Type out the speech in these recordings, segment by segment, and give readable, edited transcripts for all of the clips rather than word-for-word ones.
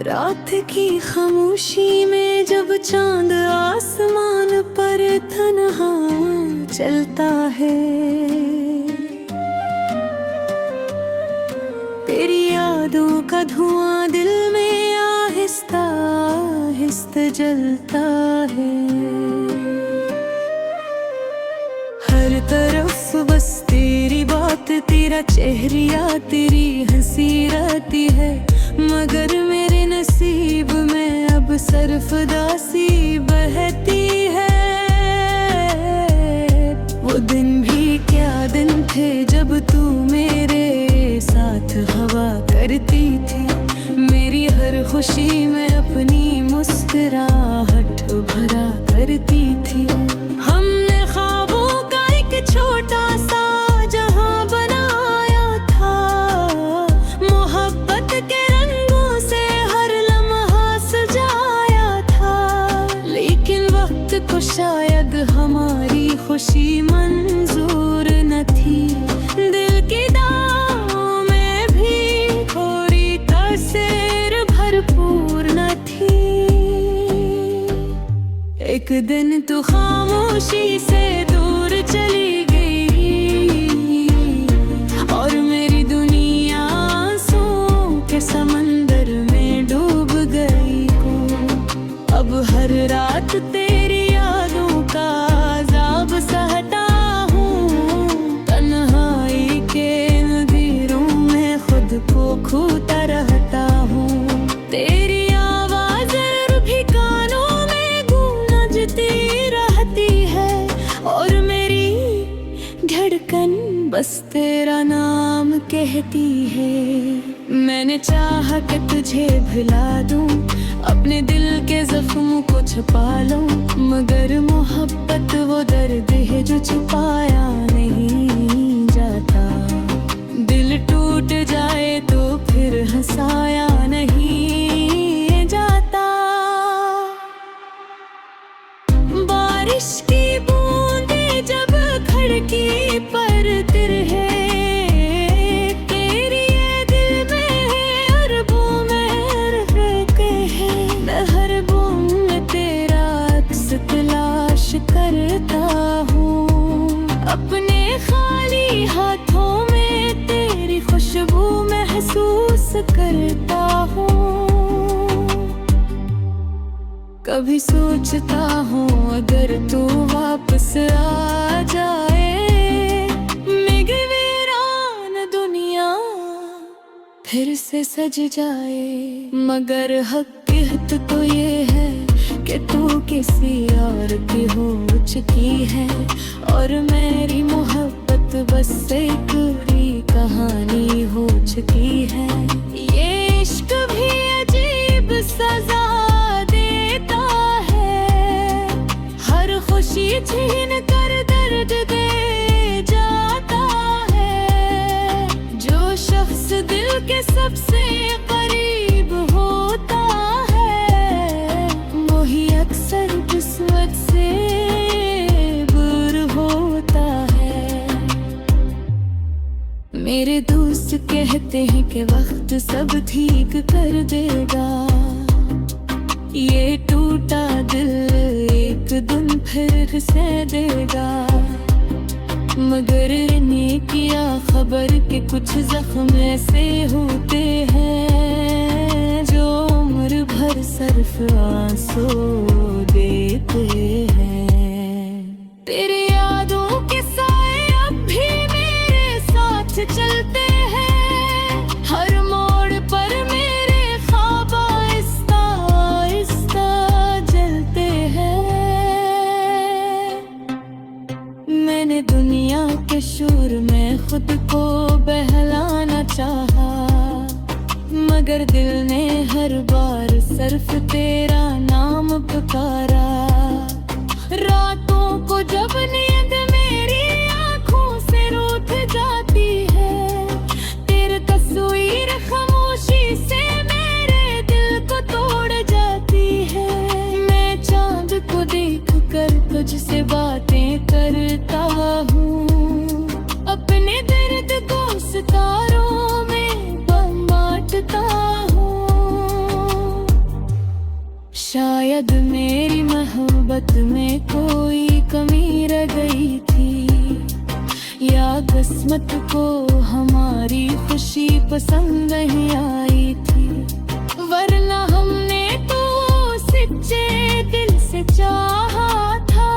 रात की खामोशी में जब चांद आसमान पर तन्हा चलता है, तेरी यादों का धुआं दिल में आहिस्ता आहिस्ता जलता है। हर तरफ बस तेरी बात, तेरा चेहरा, तेरी हंसी रहती है, मगर मेरे नसीब में अब सरफदासी बहती है। वो दिन भी क्या दिन थे जब तू मेरे साथ हवा करती थी, मेरी हर खुशी में अपनी मुस्कुराहट भरा करती थी। हमने ख्वाबों का एक छोटा सा जहां बनाया था, मोहब्बत के रंगों से हर लम्हा सजाया था, लेकिन वक्त को शायद हमारी खुशी मंजूर न थी। दिल की दाहों में भी थोड़ी तासीर भरपूर न थी। एक दिन तू खामोशी से दूर चली गई और मेरी दुनिया आंसुओं के समंदर में डूब गई। अब हर रात तेरी यादों का अज़ाब सहता हूँ, तन्हाई के अंधेरों में खुद को खोता रहता हूँ। तेरी आवाज़ भी कानों में गूंजती रहती है और मेरी धड़कन बस तेरा नाम कहती है। मैंने चाहा कि तुझे भुला दूं, अपने दिल के जख्म को छुपा लूं, मगर मोहब्बत वो दर्द है जो छुपाया नहीं जाता। दिल टूट जाए तो फिर हंसाया नहीं जाता। बारिश की बूंदें जब खिड़की पर तिरहे, तेरी ये दिल में अरबों में रहते हैं। मैं हर बूंद में तेरा अक्स तलाश करता हूँ, अपने खाली हाथों में तेरी खुशबू महसूस करता हूँ। कभी सोचता हूँ अगर तू वापस आ जाए, मेरी वीरान दुनिया फिर से सज जाए। मगर हकीकत तो ये है कि तू किसी और की हो चुकी है और मेरी मोहब्बत बस एक पूरी कहानी हो चुकी है। ये इश्क भी अजीब सजा देता है, हर खुशी छीन कर दर्द दे जाता है। जो शख्स दिल के सबसे करीब होता है, वही अक्सर किस्मत से दूर होता है। मेरे दोस्त कहते हैं कि वक्त सब ठीक कर देगा, ये टूटा दिल एक दिन फिर से देगा। मगर इन्हें किया खबर के कुछ जख्म ऐसे होते हैं जो उम्र भर सिर्फ आंसू देते हैं। तेरी यादों के साए अब भी मेरे साथ चलते हैं, हर मोड़ पर मेरे ख्वाब आहिस्ता आहिस्ता जलते हैं। मैंने दुनिया के शोर में खुद को बहलाना चाहा, मगर दिल ने हर बार सिर्फ तेरा नाम पुकारा। रातों को जब नींद मेरी आंखों से रूठ जाती है, तेरी तस्वीर खामोशी से मेरे दिल को तोड़ जाती है। मैं चांद को देख कर तुझसे बातें करता हूँ, अपने दर्द को सितारों में बांटता हूँ। शायद मेरी मोहब्बत में कोई कमी रह गई थी, या किस्मत को हमारी खुशी पसंद नहीं आई थी। वरना हमने तो सच्चे दिल से चाहा था,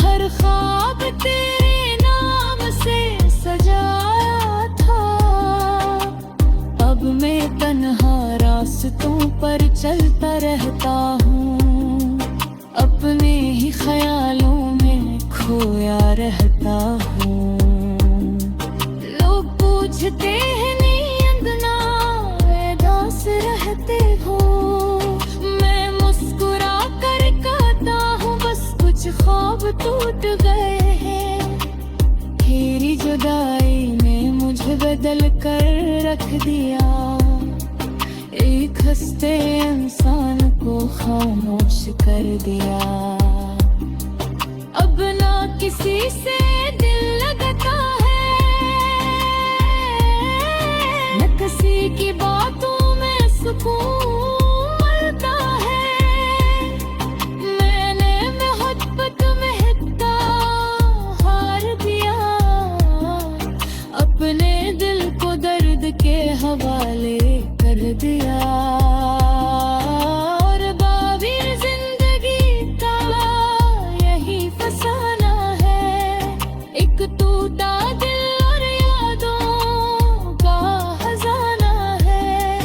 हर ख्वाब तेरे नाम से सजाया था। अब मैं तन्हा रास्तों पर चलता रहता हूँ, अपने ही ख्यालों में खोया रहता हूँ। लोग पूछते हैं नींद ना उदास रहते हो, मैं मुस्कुरा कर कहता हूँ बस कुछ ख्वाब टूट गए हैं। तेरी जुदाई ने मुझे बदल कर रख दिया, एक हंसते इंसान को खामोश कर दिया। अब ना किसी से दिल लगता है, न किसी की बातों में सुकून मिलता है। मैंने मोहब्बत में हित्ता हार दिया, अपने दिल को दर्द के हवाले कर दिया। और बाबी जिंदगी का यही फसाना है, एक टूटा दिल और यादों का खजाना है।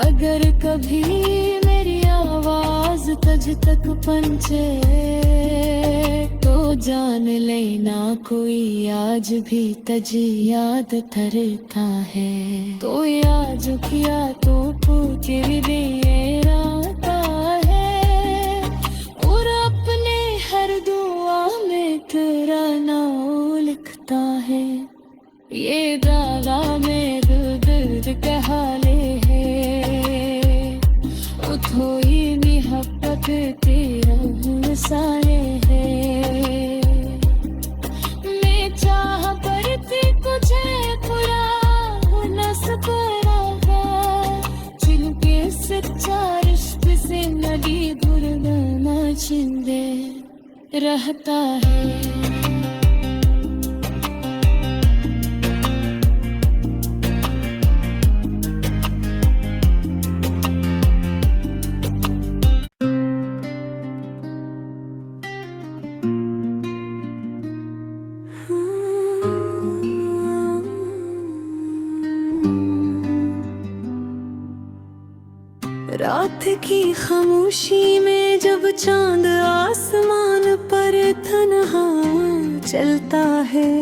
अगर कभी मेरी आवाज तुझ तक पहुंचे तो जान लेना कोई आज भी तुझ याद करता है। तो आज किया तो पूछे दिए राता है, और अपने हर दुआ में तेरा नाम लिखता है। ये दादा मेरे दर्द का हाले है, उठोई मोहब्बत तेरा मिसाले है। मैं चाह पर थी तुझे पूरा न सकोरा है, जिनके सच्चा रिश्क से नदी भूलना जिंदे रहता है। रात की खामोशी में जब चांद आसमान पर तन्हा चलता है,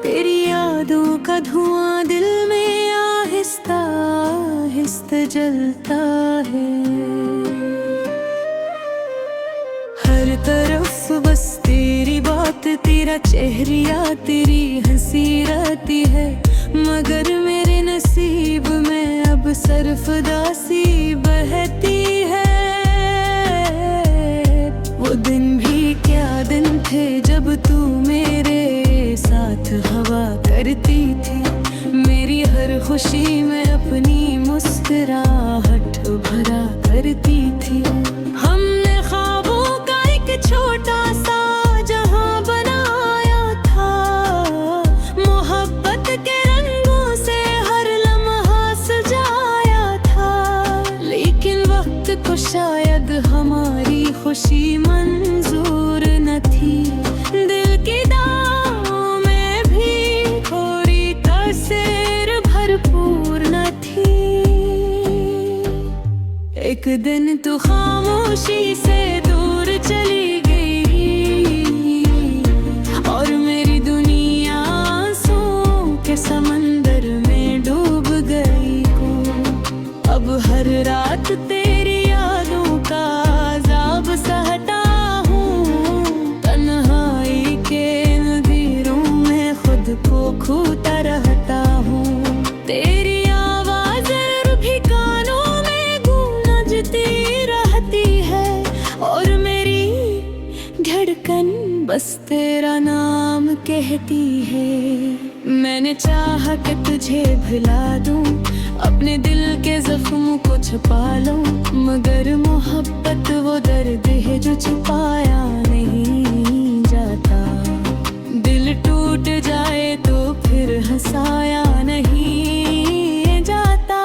तेरी यादों का धुआं दिल में आहिस्ता आहिस्ता जलता है। हर तरफ बस तेरी बात, तेरा चेहरा, तेरी हंसी रहती है, मगर मेरे नसीब में अब सरफदासी बहती है। वो दिन भी क्या दिन थे जब तू मेरे साथ हवा करती थी, मेरी हर खुशी में अपनी मुस्कुराहट भरा करती थी। हमने ख्वाबों का एक छोटा सा जहां बनाया था, मोहब्बत के रंगों से हर लम्हा सजाया था। लेकिन वक्त को शायद हमारी खुशी मंजूर न थी, दिल की दाहों में भी थोड़ी तासीर भरपूर न थी। एक दिन तू खामोशी से दूर चली गई, और मेरी दुनिया आंसुओं के समंदर में डूब गई। अब हर रात तेरी यादों का अज़ाब सहता हूँ, तन्हाई के अंधेरों में खुद को खोता रहता हूँ। तेरी आवाज़ भी कानों में गूंजती रहती है, और मेरी धड़कन बस तेरा नाम कहती है। मैंने चाहा कि तुझे भुला दूं, अपने दिल जख्म को छुपा लो, मगर मोहब्बत वो दर्द है जो छुपाया नहीं जाता। दिल टूट जाए तो फिर हंसाया नहीं जाता।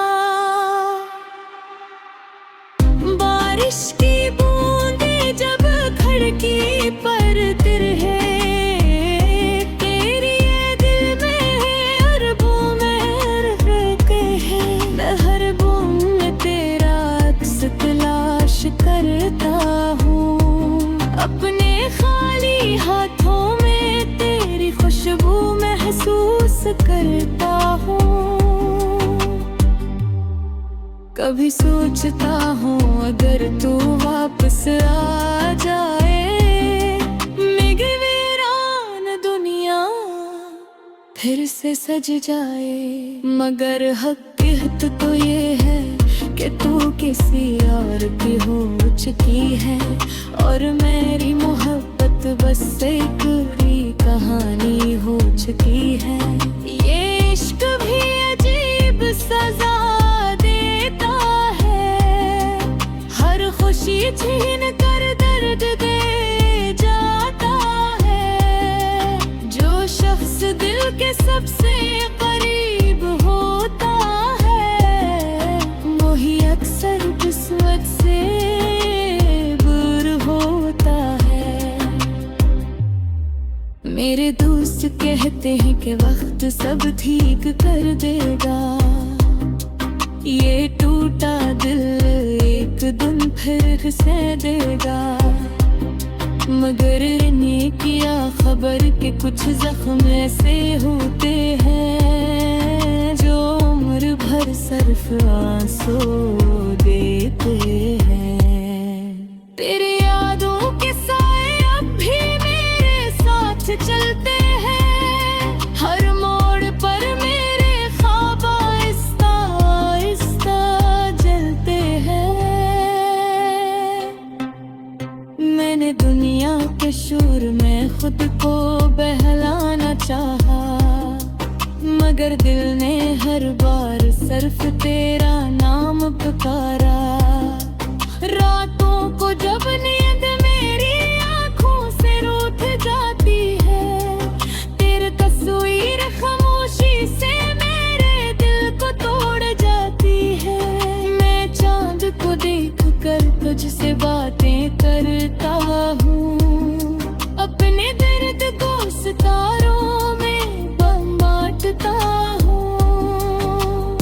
बारिश की बूंदें जब खिड़की पर तिरहे, तेरी ये दिल में अरबों में रहते हैं। मैं हर बूंद में तेरा अक्स तलाश करता हूँ, अपने खाली हाथों में तेरी खुशबू महसूस करता हूँ। कभी सोचता हूँ अगर तू वापस आ जाए, मेरी वीरान दुनिया फिर से सज जाए। मगर हकीकत तो ये है कि तू किसी और की हो चुकी है, और मेरी मोहब्बत बस एक बुरी कहानी हो चुकी है। ये इश्क भी अजीब सजा देता है, हर खुशी छीन कर दर्द दे जाता है। जो शख्स दिल के सबसे करीब होता है, वही अक्सर किस्मत से दूर होता है। मेरे दोस्त कहते हैं कि वक्त सब ठीक कर देगा, ये टूटा दिल एक दिन फिर से देगा। मगर इन्हें किया खबर के कुछ जख्म ऐसे होते हैं, जो उम्र भर सिर्फ आंसू देते हैं। तेरी यादों के साए अब भी मेरे साथ चलते हैं, हर मोड़ पर मेरे ख्वाब आहिस्ता आहिस्ता जलते हैं। मैंने दुनिया के शोर में खुद को बहलाना चाहा, मगर दिल ने हर बार सिर्फ तेरा नाम पुकारा। रातों को जब नींद मेरी आंखों से रूठ जाती है, तेरी तस्वीर खामोशी से मेरे दिल को तोड़ जाती है। मैं चांद को देख कर तुझसे बातें करता हूँ, अपने दर्द को सितारों में बांटता हूँ।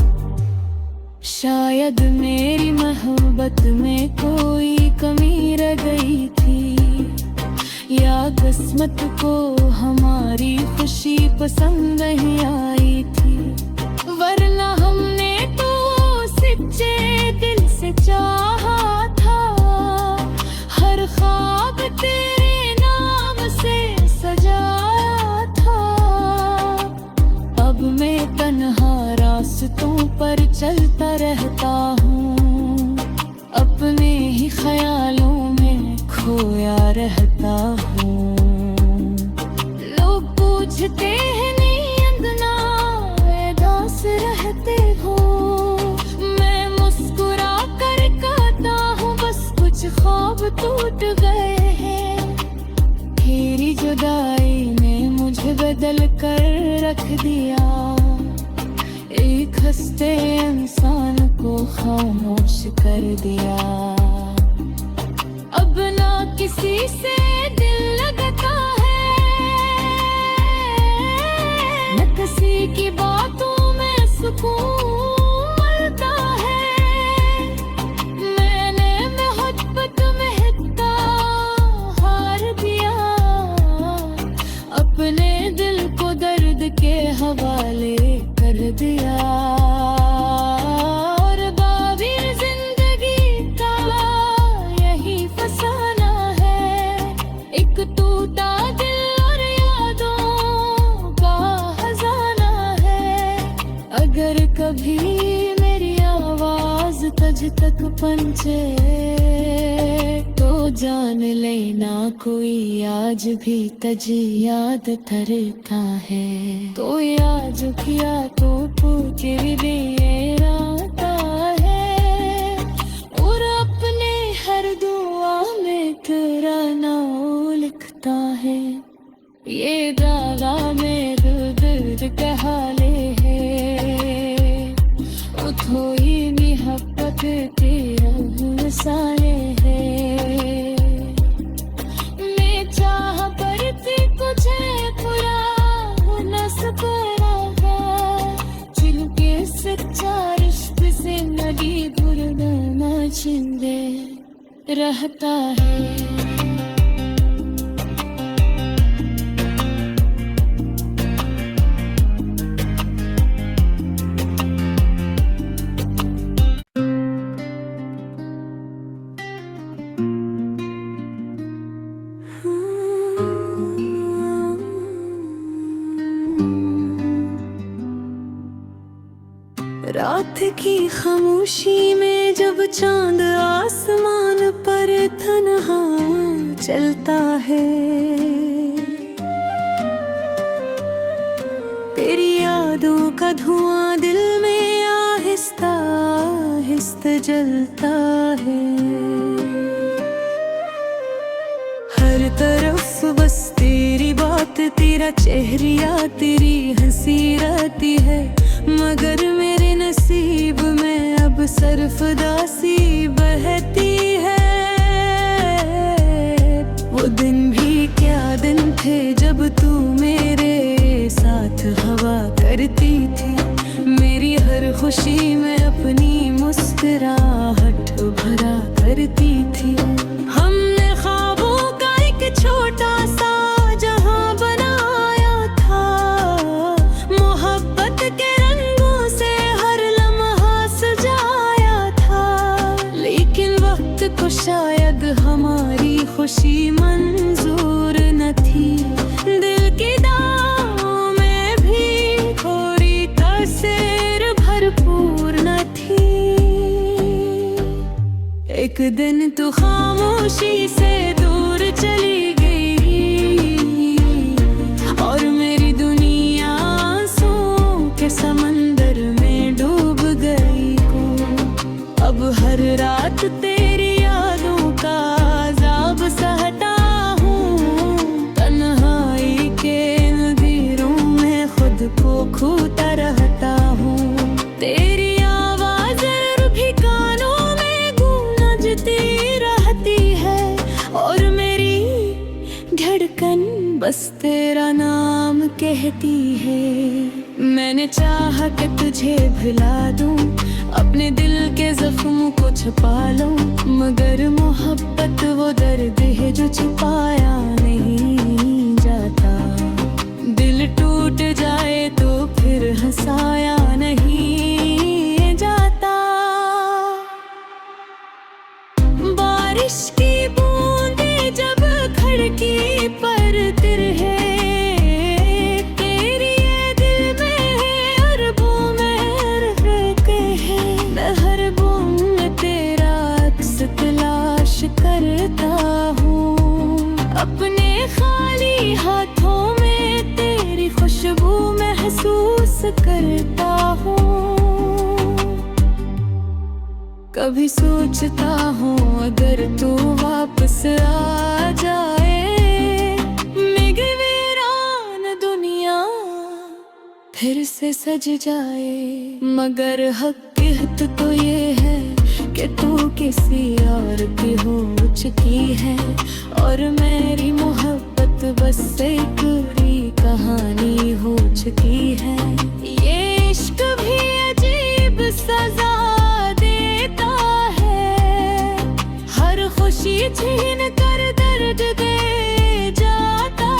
शायद मेरी मोहब्बत में कोई कमी रह गई थी, या किस्मत को हमारी खुशी पसंद नहीं आई थी। वरना हमने तो सच्चे दिल से चाहा था, हर ख्वाब तेरे नाम से सजाया था। अब मैं तन्हा रास्तों पर चलता रहता हूँ, अपने ही ख्यालों में खोया रहता हूँ। लोग पूछते हैं नींद ना उदास रहते हो, मैं मुस्कुरा कर कहता हूँ बस कुछ ख्वाब टूट गए हैं। तेरी जुदाई ने मुझे बदल कर रख दिया, एक हंसते इंसान को खामोश कर दिया। अब ना किसी से दिल लगता है, न किसी की बातों में सुकून मिलता है। मैंने मोहब्बत में हित्ता हार दिया, अपने दिल को दर्द के हवाले कर दिया। और बाबी जिंदगी का यही फसाना है, एक टूटा दिल और यादों का खजाना है। अगर कभी मेरी आवाज तुझ तक पहुंचे तो जान लेना कोई आज भी तुझे याद करता है। तो आज किया तो पूछ भी ये राता है। मोहब्बत के रंग सारे हैं। मैं चाह करती कुछ पूरा न सकरा है, जिनके सच्चा रिश्क से नदी बुरना छिंदे रहता है। रात की खामोशी में जब चांद आसमान पर तन्हा चलता है, तेरी यादों का धुआं दिल में आहिस्ता आहिस्ता जलता है। हर तरफ बस तेरी बात, तेरा चेहरा, तेरी हंसी रहती है, मगर मेरे नसीब में अब सरफदासी बहती है। वो दिन भी क्या दिन थे जब तू मेरे साथ हवा करती थी, मेरी हर खुशी में अपनी मुस्कुराहट भरा करती थी। हमने ख्वाबों का एक छोटा सा जहां बनाया था, मोहब्बत के रंगों से हर लम्हा सजाया था, लेकिन वक्त को शायद हमारी खुशी मंजूर न थी। दिल की दाहों में भी थोड़ी कसर भरपूर न थी। एक दिन तू खामोशी से दूर चली गई और मेरी दुनिया आंसुओं के समंदर में डूब गई। अब हर रात तेरी यादों का अज़ाब सहता हूँ, तन्हाई के अंधेरों में खुद को खोता रहता हूँ। तेरी आवाज़ भी कानों में गूंजती रहती है और मेरी धड़कन बस तेरा नाम कहती है। मैंने चाहा कि तुझे भुला दूं, अपने दिल के जख्म को छुपा लूं, मगर मोहब्बत वो दर्द है जो छुपाया नहीं जाता। दिल टूट जाए तो फिर हंसाया नहीं जाता। बारिश की बूंदें जब खिड़की पर तिरहे, तेरी ये दिल में अरबों में रहते हैं। मैं हर बूंद में तेरा अक्स तलाश करता हूँ, अपने खाली हाथों में तेरी खुशबू महसूस करता हूँ। कभी सोचता हूँ अगर तू वापस आ जाए, मेरी वीरान दुनिया फिर से सज जाए। मगर हकीकत तो ये है कि तू किसी और की हो चुकी है और मेरी मोहब्बत बस एक पूरी कहानी हो चुकी है। ये इश्क भी अजीब सजा देता है, हर खुशी छीन कर दर्द दे जाता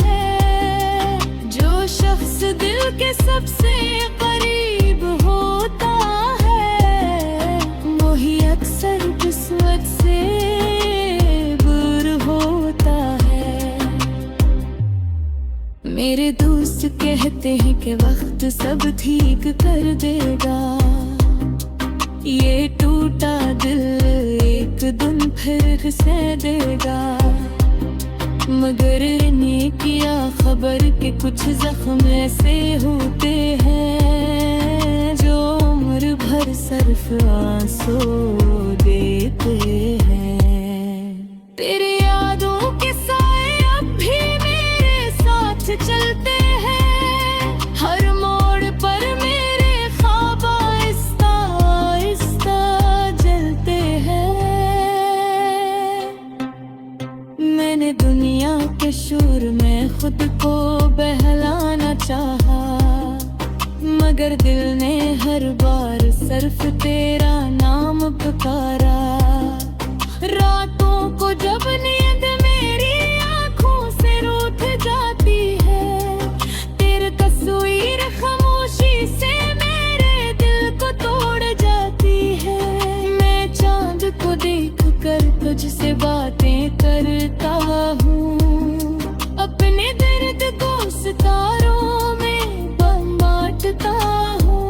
है। जो शख्स दिल के सबसे करीब होता है, वही अक्सर किस्मत से दूर होता है। मेरे दोस्त कहते हैं कि वक्त सब ठीक कर देगा, ये टूटा दिल एक दिन फिर से देगा। मगर इन्हें किया खबर के कुछ जख्म ऐसे होते हैं जो उम्र भर सिर्फ आंसू देते हैं। तेरी यादों के साए अब भी मेरे साथ चलते हैं, हर मोड़ पर मेरे ख्वाब आहिस्ता मगर दिल ने हर बार सिर्फ तेरा नाम पुकारा। रातों को जब नींद मेरी आंखों से रूठ जाती है, तेरी तस्वीर खामोशी से मेरे दिल को तोड़ जाती है। मैं चांद को देख कर तुझसे बातें करता हूँ, अपने दर्द को सितारों में बांटता हूँ।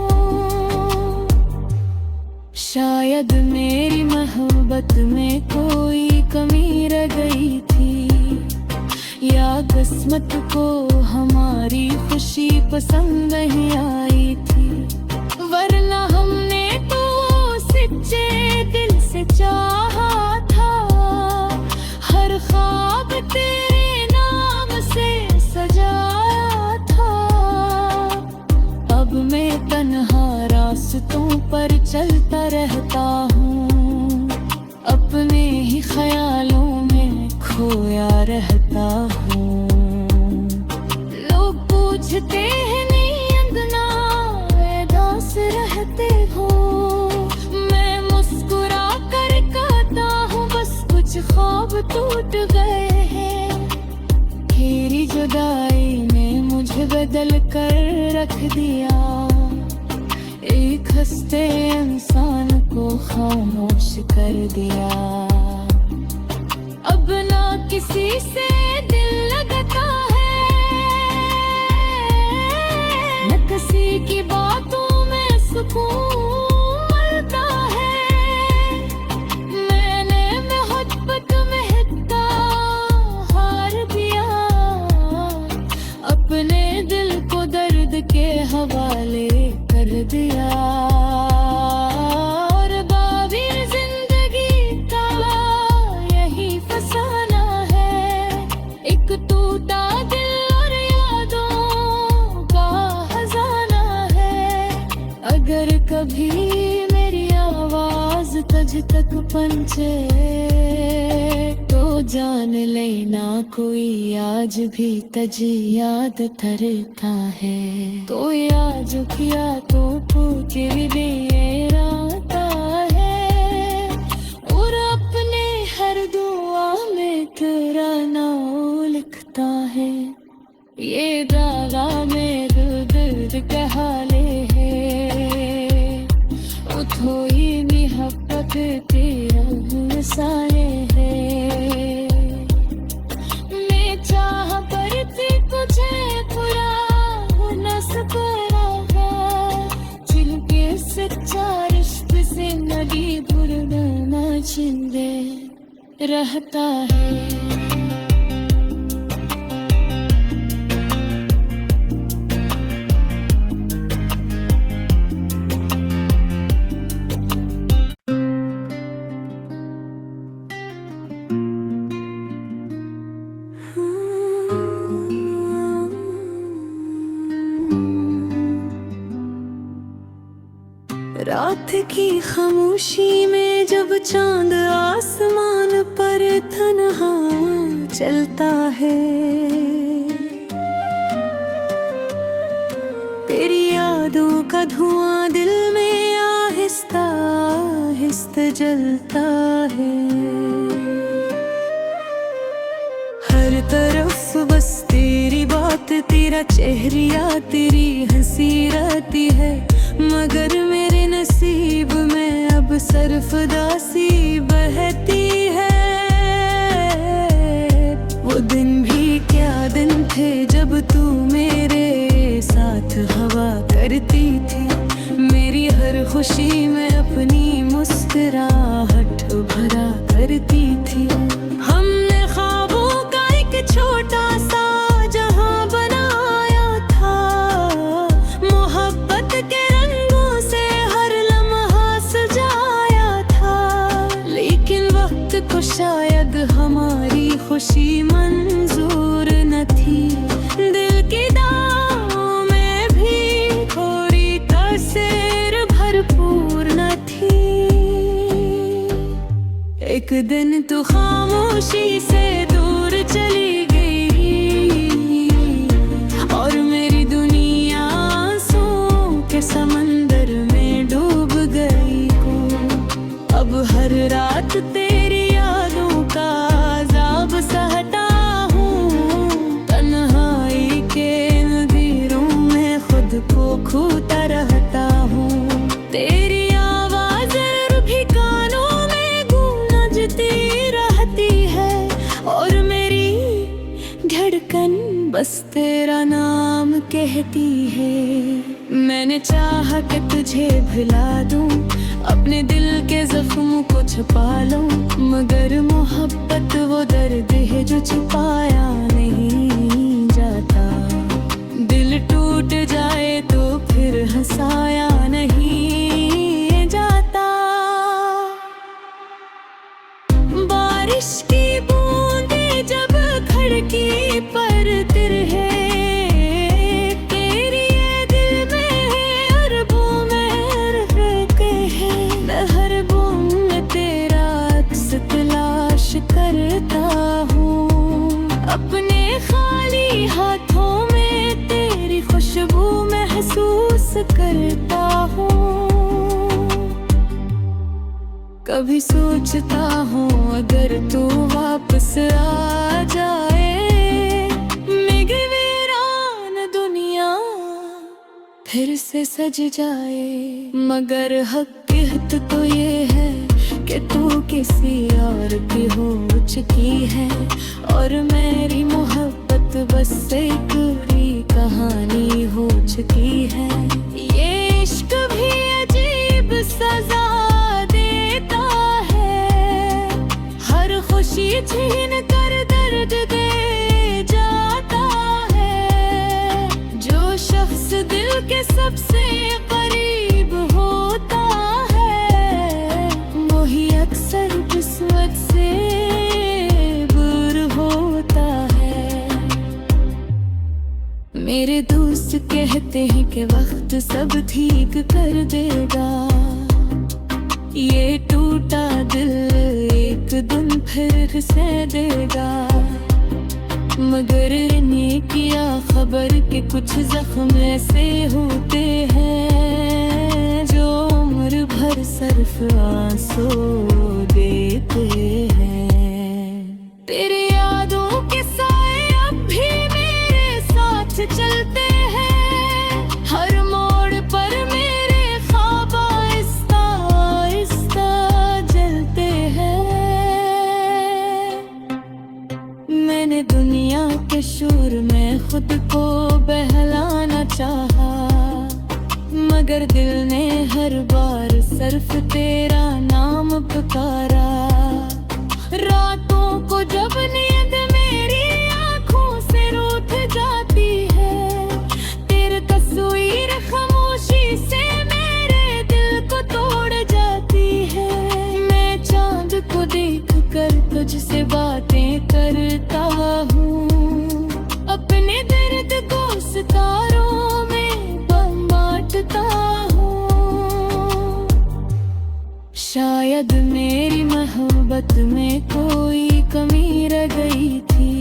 शायद मेरी मोहब्बत में कोई कमी रह गई थी, या किस्मत को हमारी खुशी पसंद नहीं आई थी। वरना हमने तो सच्चे दिल से चाहा था, हर ख्वाब तेरे नाम से सजाया था। अब मैं तन्हा रास्तों पर चलता रहता हूँ, अपने ही ख्यालों में खोया रहता हूँ। लोग पूछते हैं नींद ना उदास रहते हो, मैं मुस्कुरा कर कहता हूँ बस कुछ ख्वाब टूट गए हैं। तेरी जुदाई ने मुझे बदल कर रख दिया, एक हंसते इंसान को खामोश कर दिया। अब ना किसी से दिल लगता है, न किसी की बातों में सुकून मिलता है। मैंने मोहब्बत में हित्ता हार दिया, अपने दिल को दर्द के हवाले कर दिया। और बाबी जिंदगी का यही फसाना है, एक टूटा दिल और यादों का खजाना है। अगर कभी मेरी आवाज तुझ तक पहुंचे तो जान लेना कोई आज भी तुझे याद करता है। तो आज किया तो पूछे भी रहता है, और अपने हर दुआ में तेरा नाम लिखता है। ये दागा मेरे दर्द के हाले है, उठोई मोहब्बत तेरा मिसाले है। मैं चाह पर थी तुझे पूरा न सका, जिनके सच्चा रिश्ते से नदी भरना जिंदे रहता है। रात की खामोशी में जब चांद आसमान पर तन्हा चलता है, तेरी यादों का धुआं दिल में आहिस्ता आहिस्ता जलता है। हर तरफ बस तेरी बात, तेरा चेहरा, तेरी हंसी रहती है, मगर मेरे नसीब में अब सिर्फ दासी बहती है। वो दिन भी क्या दिन थे जब तू मेरे साथ हवा करती थी, मेरी हर खुशी में अपनी मुस्कुराहट भरा करती थी। हमने ख्वाबों का एक छोटा सा जहां बनाया था, मोहब्बत के रंगों से हर लम्हा सजाया था। लेकिन वक्त को शायद हमारी खुशी मंजूर न थी, दिल की दाहों में भी थोड़ी तासीर भरपूर न थी। एक दिन तू खामोशी से दूर चली गई, और मेरी दुनिया आंसुओं के साथ हर रात तेरी यादों का अज़ाब सहता हूँ। तन्हाई के अंधेरों में खुद को खोता रहता हूँ। तेरी आवाज़ भी कानों में गूंजती रहती है और मेरी धड़कन बस तेरा नाम कहती है। मैंने चाहा कि तुझे भुला दूं, अपने दिल के जख्म को छुपा लूं, मगर मोहब्बत वो दर्द है जो छुपाया नहीं जाता। दिल टूट जाए तो फिर हंसाया नहीं जाता। बारिश की बूंदें जब खिड़की पर तिरहे, तेरी ये दिल में अरबों में रहते हैं। मैं हर बूंद में तेरा अक्स तलाश करता हूँ। अपने खाली हाथों में तेरी खुशबू महसूस करता हूँ। कभी सोचता हूँ अगर तू वापस आ जाए, मेरी वीरान दुनिया फिर से सज जाए। मगर हकीकत तो ये है कि तू किसी और की हो चुकी है और मेरी मोहब्बत बस एक पूरी कहानी हो चुकी है। ये इश्क भी अजीब सजा देता है, हर खुशी छीन कर दर्द दे जाता है। जो शख्स दिल के सबसे करीब होता है, वही अक्सर किस्मत से दूर होता है। मेरे दोस्त कहते हैं कि वक्त सब ठीक कर देगा, ये टूटा दिल एक दिन फिर से देगा। मगर इन्हें किया खबर कि कुछ जख्म ऐसे होते हैं जो उम्र भर सिर्फ आंसू देते हैं। तेरी यादों के साए अब भी मेरे साथ चलते हैं, हर मोड़ पर मेरे ख्वाब आहिस्ता आहिस्ता जलते हैं। मैंने दुनिया के शोर में खुद को बहलाना चाहा, मगर दिल ने हर बार सिर्फ तेरा नाम पुकारा। रातों को जब नींद मेरी आंखों से रूठ जाती है, तेरी तस्वीर खामोशी से मेरे दिल को तोड़ जाती है। मैं चांद को देख कर तुझसे बातें करता हूँ, अपने दर्द को सितारों में बांटता हूँ। शायद मेरी मोहब्बत में कोई कमी रह गई थी,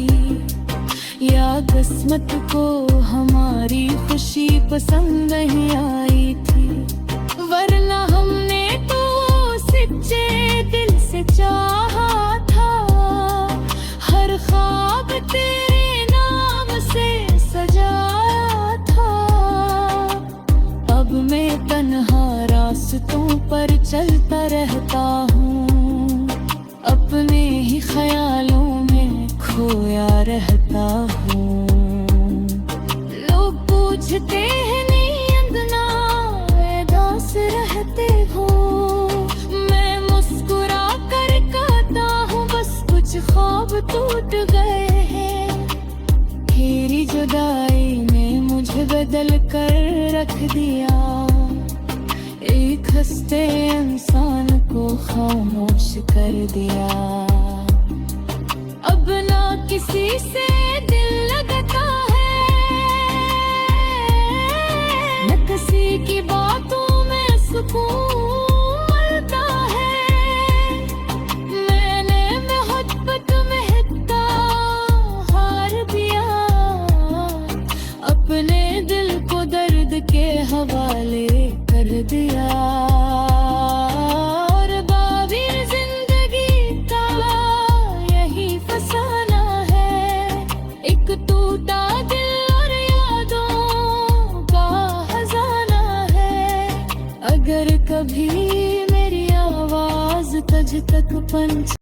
या किस्मत को हमारी खुशी पसंद नहीं आई थी। वरना हमने तो सच्चे दिल से चाहा था, हर ख्वाब तेरे नाम से सजाया था। अब मैं तन्हा रास्तों पर चलता रहता हूँ, अपने ही ख्यालों में खोया रहता हूँ। लोग पूछते हैं नींद ना उदास रहते हो, मैं मुस्कुरा कर कहता हूँ बस कुछ ख्वाब टूट गए हैं। तेरी जुदाई ने मुझे बदल कर रख दिया, एक हंसते इंसान को खामोश कर दिया। अब ना किसी से दिल लगता है, न किसी की बातों में सुकून मिलता है। मैंने मोहब्बत में हित्ता हार दिया, अपने दिल को दर्द के हवाले कर दिया। और बाबी तुझ तक पंच